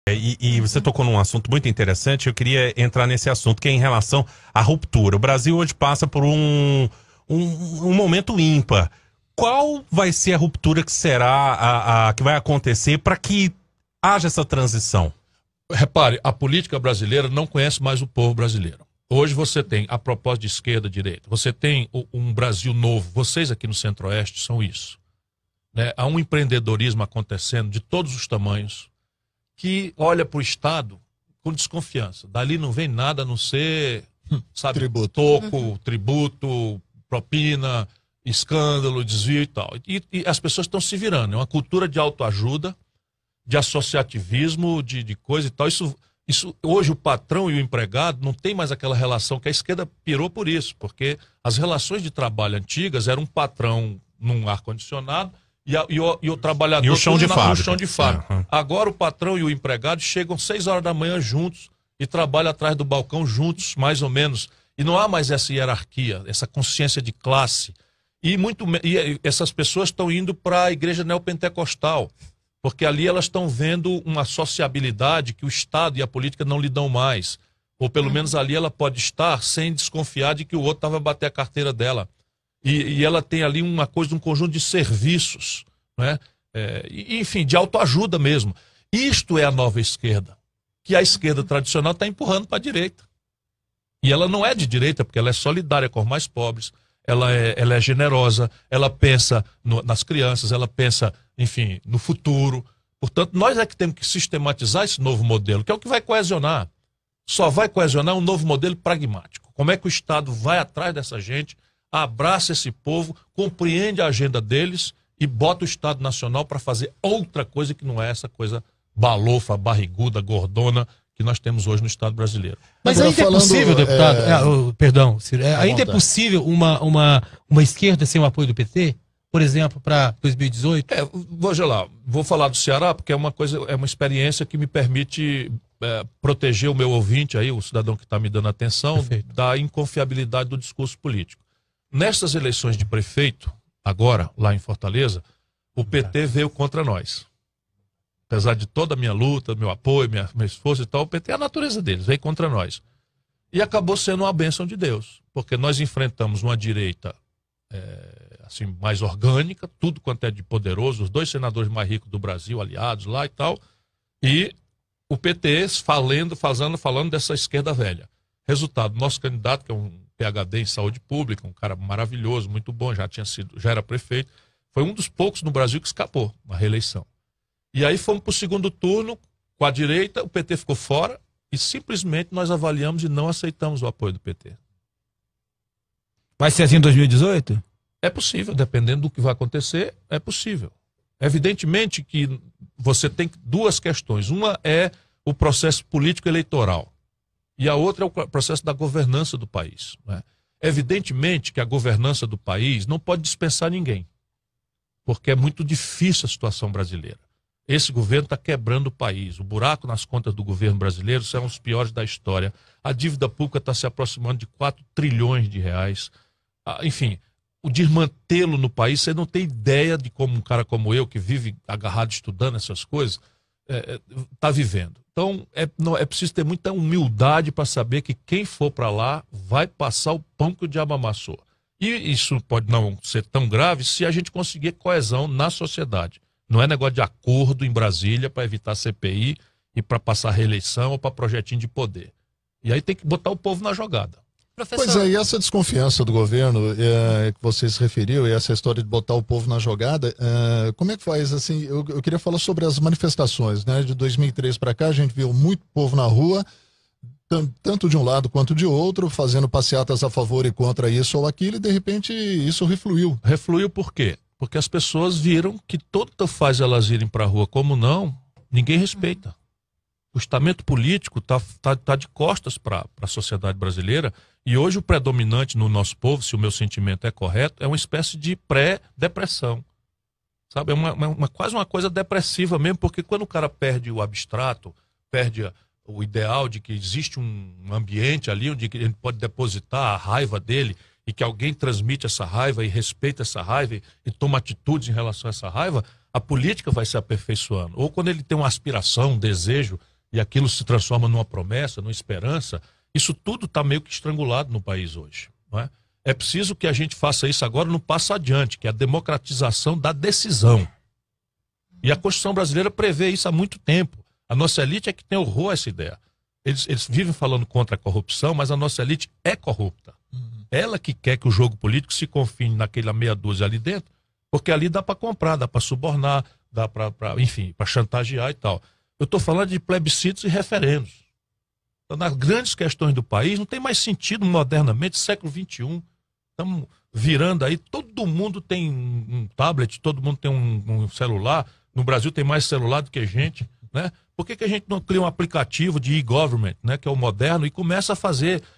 E você tocou num assunto muito interessante, eu queria entrar nesse assunto, que é em relação à ruptura. O Brasil hoje passa por um momento ímpar. Qual vai ser a ruptura que será que vai acontecer para que haja essa transição? Repare, a política brasileira não conhece mais o povo brasileiro. Hoje você tem a proposta de esquerda, direita. Você tem um Brasil novo. Vocês aqui no Centro-Oeste são isso. Né? Há um empreendedorismo acontecendo de todos os tamanhos que olha para o Estado com desconfiança. Dali não vem nada a não ser, sabe, toco, tributo, propina, escândalo, desvio e tal. E as pessoas estão se virando. É uma cultura de autoajuda, de associativismo, de coisa e tal. Isso, hoje o patrão e o empregado não tem mais aquela relação que a esquerda pirou por isso, porque as relações de trabalho antigas eram um patrão num ar-condicionado e o trabalhador e o chão de fábrica. No chão de fábrica. Uhum. Agora o patrão e o empregado chegam 6 horas da manhã juntos e trabalham atrás do balcão juntos, mais ou menos. E não há mais essa hierarquia, essa consciência de classe. E essas pessoas estão indo para a igreja neopentecostal, porque ali elas estão vendo uma sociabilidade que o Estado e a política não lhe dão mais. Ou pelo menos ali ela pode estar sem desconfiar de que o outro estava a bater a carteira dela. E ela tem ali uma coisa, um conjunto de serviços, né? Enfim, de autoajuda mesmo. Isto é a nova esquerda, que a esquerda tradicional está empurrando para a direita. E ela não é de direita, porque ela é solidária com os mais pobres, ela é generosa, ela pensa nas crianças, ela pensa, enfim, no futuro. Portanto, nós é que temos que sistematizar esse novo modelo, que é o que vai coesionar. Só vai coesionar um novo modelo pragmático. Como é que o Estado vai atrás dessa gente, abraça esse povo, compreende a agenda deles e bota o Estado Nacional para fazer outra coisa que não é essa coisa balofa, barriguda, gordona que nós temos hoje no Estado brasileiro. Mas ainda é possível, deputado, perdão, Ciro, ainda é possível uma esquerda sem o apoio do PT? Por exemplo, para 2018? Vou falar do Ceará, porque é uma experiência que me permite proteger o meu ouvinte aí, o cidadão que está me dando atenção, perfeito, da inconfiabilidade do discurso político. Nessas eleições de prefeito, agora, lá em Fortaleza, o PT veio contra nós. Apesar de toda a minha luta, meu apoio, meu esforço e tal, o PT é a natureza deles, veio contra nós. E acabou sendo uma bênção de Deus, porque nós enfrentamos uma direita assim, mais orgânica, tudo quanto é de poderoso, os 2 senadores mais ricos do Brasil, aliados lá e tal, e o PT falando dessa esquerda velha. Resultado, nosso candidato, que é um PhD em saúde pública, um cara maravilhoso, muito bom, já era prefeito, foi um dos poucos no Brasil que escapou na reeleição. E aí fomos para o segundo turno, com a direita, o PT ficou fora e simplesmente nós avaliamos e não aceitamos o apoio do PT. Vai ser assim em 2018? É possível, dependendo do que vai acontecer, é possível. Evidentemente que você tem 2 questões. Uma é o processo político eleitoral e a outra é o processo da governança do país, né? Evidentemente que a governança do país não pode dispensar ninguém, porque é muito difícil a situação brasileira. Esse governo está quebrando o país. O buraco nas contas do governo brasileiro são os piores da história. A dívida pública está se aproximando de 4 trilhões de reais. Enfim, o desmantelo no país, você não tem ideia de como um cara como eu, que vive agarrado estudando essas coisas, está vivendo. Então, é preciso ter muita humildade para saber que quem for para lá vai passar o pão que o diabo amassou. E isso pode não ser tão grave se a gente conseguir coesão na sociedade. Não é negócio de acordo em Brasília para evitar CPI e para passar reeleição ou para projetinho de poder. E aí tem que botar o povo na jogada. Professor... Pois é, e essa desconfiança do governo que você se referiu, e essa história de botar o povo na jogada, como é que faz? Assim, eu queria falar sobre as manifestações, né? De 2003 para cá, a gente viu muito povo na rua, tanto de um lado quanto de outro, fazendo passeatas a favor e contra isso ou aquilo, e de repente isso refluiu. Refluiu por quê? Porque as pessoas viram que tanto faz elas irem para a rua como não, ninguém respeita. O estamento político tá de costas para a sociedade brasileira, e hoje o predominante no nosso povo, se o meu sentimento é correto, é uma espécie de pré-depressão. Sabe? É quase uma coisa depressiva mesmo, porque quando o cara perde o abstrato, perde o ideal de que existe um ambiente ali onde ele pode depositar a raiva dele, e que alguém transmite essa raiva e respeita essa raiva e toma atitudes em relação a essa raiva, a política vai se aperfeiçoando. Ou quando ele tem uma aspiração, um desejo e aquilo se transforma numa promessa, numa esperança, isso tudo está meio que estrangulado no país hoje. Não é? É preciso que a gente faça isso agora no passo adiante, que é a democratização da decisão. E a Constituição brasileira prevê isso há muito tempo. A nossa elite é que tem horror a essa ideia. Eles vivem falando contra a corrupção, mas a nossa elite é corrupta. Ela que quer que o jogo político se confine naquela meia dúzia ali dentro, porque ali dá para comprar, dá para subornar, dá para, enfim, para chantagear e tal. Eu estou falando de plebiscitos e referendos. Então, nas grandes questões do país, não tem mais sentido modernamente, século XXI. Estamos virando aí, todo mundo tem um tablet, todo mundo tem um celular. No Brasil tem mais celular do que gente, né? Por que a gente não cria um aplicativo de e-government, né, que é o moderno, e começa a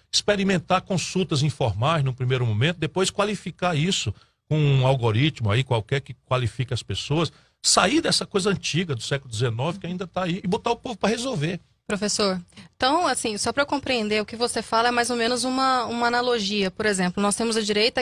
experimentar consultas informais no primeiro momento, depois qualificar isso com um algoritmo aí qualquer que qualifique as pessoas, sair dessa coisa antiga do século XIX que ainda está aí e botar o povo para resolver. Professor, então, assim, só para eu compreender, o que você fala é mais ou menos uma analogia. Por exemplo, nós temos a direita